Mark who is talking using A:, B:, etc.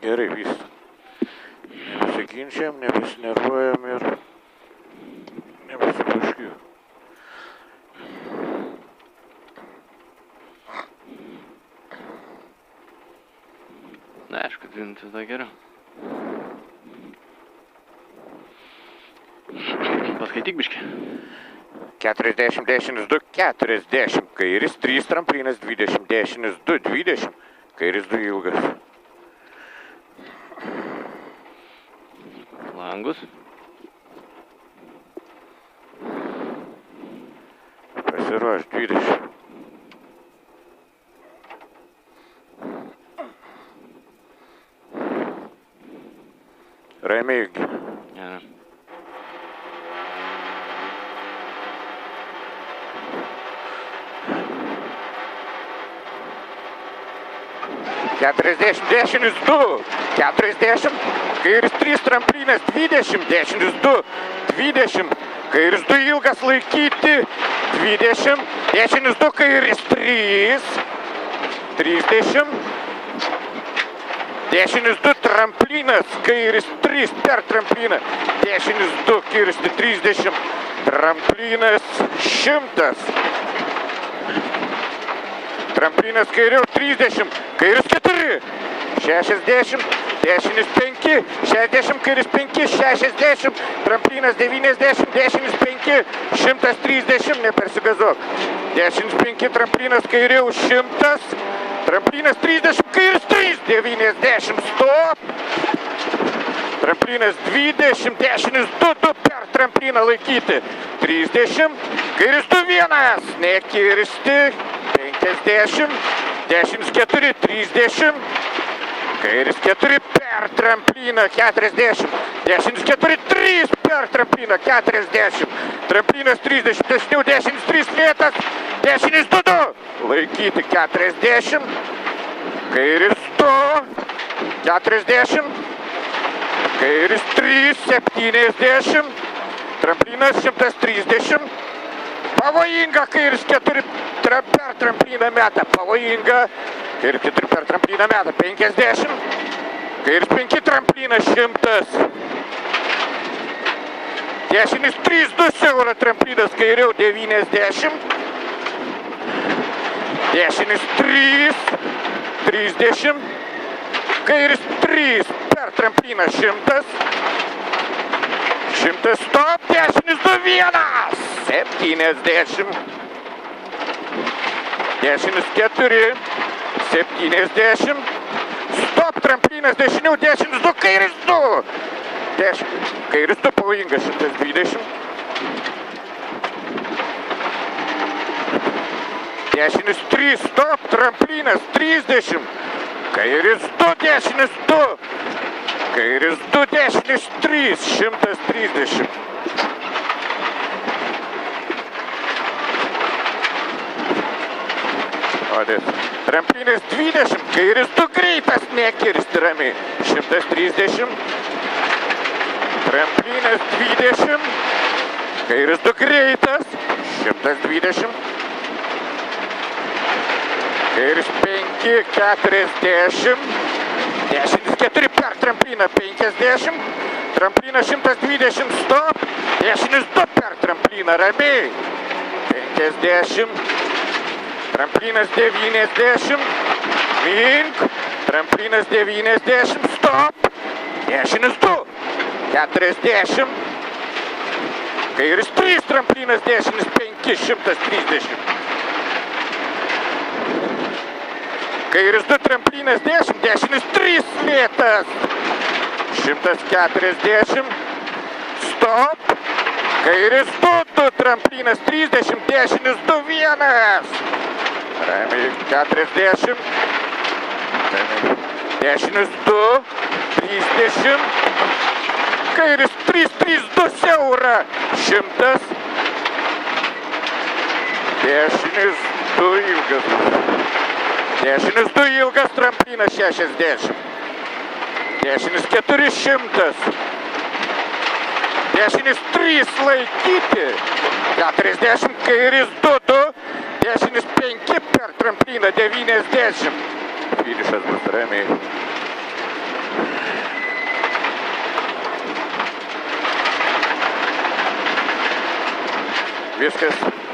A: gerai vysto. Nebesiginčiam, nebesinervuojam ir nebesipuškiu.
B: Na, aišku, dvinti tada geriau. Paskaityk biškį.
A: 40, dešinis, 2, 40, kairis 3, tramplinas 20, dešinis 2, 20, kairis 2 ilgas.
B: Langus.
A: Pasiruoš 20. Ramiai.
B: Gerai.
A: 40, dešinis 2, 40, kairis 3, tramplinas 20, dešinis 2, 20, kairis 2 ilgas laikyti, 20, dešinis 2, kairis 3, 30, dešinis 2, tramplinas, kairis 3 per trampliną, dešinis 2, kairis 30, tramplinas 100. Tramplinas kairiau 30, kairis 4, 60, dešinis 5, 60, kairis 5, 60, tramplinas 90, dešinis 5, 130, nepersigazuok. Dešinis 5, tramplinas kairiau 100, tramplinas 30, kairis 3, 90, stop. Tramplinas 20, dešinis 2, 2 per trampliną laikyti, 30, kairis 2, 1, nekirsti. 50, dešinis 4, 30, kairis 4 per trampliną, 40, dešinis 4, 3 per trampliną, 40, tramplinas 30, dešiniau, dešinis 3 lėtas, dešinis 2, 2, laikyti 40, kairis 2, 40, kairis 3, 70, tramplinas 130, pavojinga, kairis 4 per trampliną meta, pavojinga, kairis 4 per trampliną meta, 50, kairis 5 tramplinas 100, dešinis 3, 2 siaura tramplinas kairiau 90, dešinis 3, 30, kairis 3 per trampliną 100, 100 stop, dešinis 2, 1, 70, dešinis 4, 70, stop, tramplinas dešiniau, dešinis 2, kairis 2, kairis 2 pavojingas, 120, dešinis 3, stop, tramplinas 30, kairis 2, dešinis 2, kairis 2, dešinis 3, 130. Tramplinas 20, kairis 2 greitas, nekirsti ramiai, 130, tramplinas 20, kairis 2 greitas, 120, kairis 5, 40, dešinis 4 per trampliną, 50, tramplinas 120, stop, dešinis 2 per trampliną, ramiai, 50, tramplinas 90, mink, tramplinas 90, stop, dešinis 2, 40, kairis 3, tramplinas dešinis 5, 130, kairis 2, tramplinas 10, dešinis 3, lėtas, 140, stop, kairis 2, 2, tramplinas 30, dešinis 2, 1, ramiai 40, dešinis 2, 30, kairis 3, 3, 2 siaura, 100, dešinis 2 ilgas, dešinis 2 ilgas, tramplinas 60, dešinis 4, 100, dešinis 3 laikyti, 40, kairis 2, 2, dešinis 5 per trampliną, 90. Finišas bus ramiai. Viskas.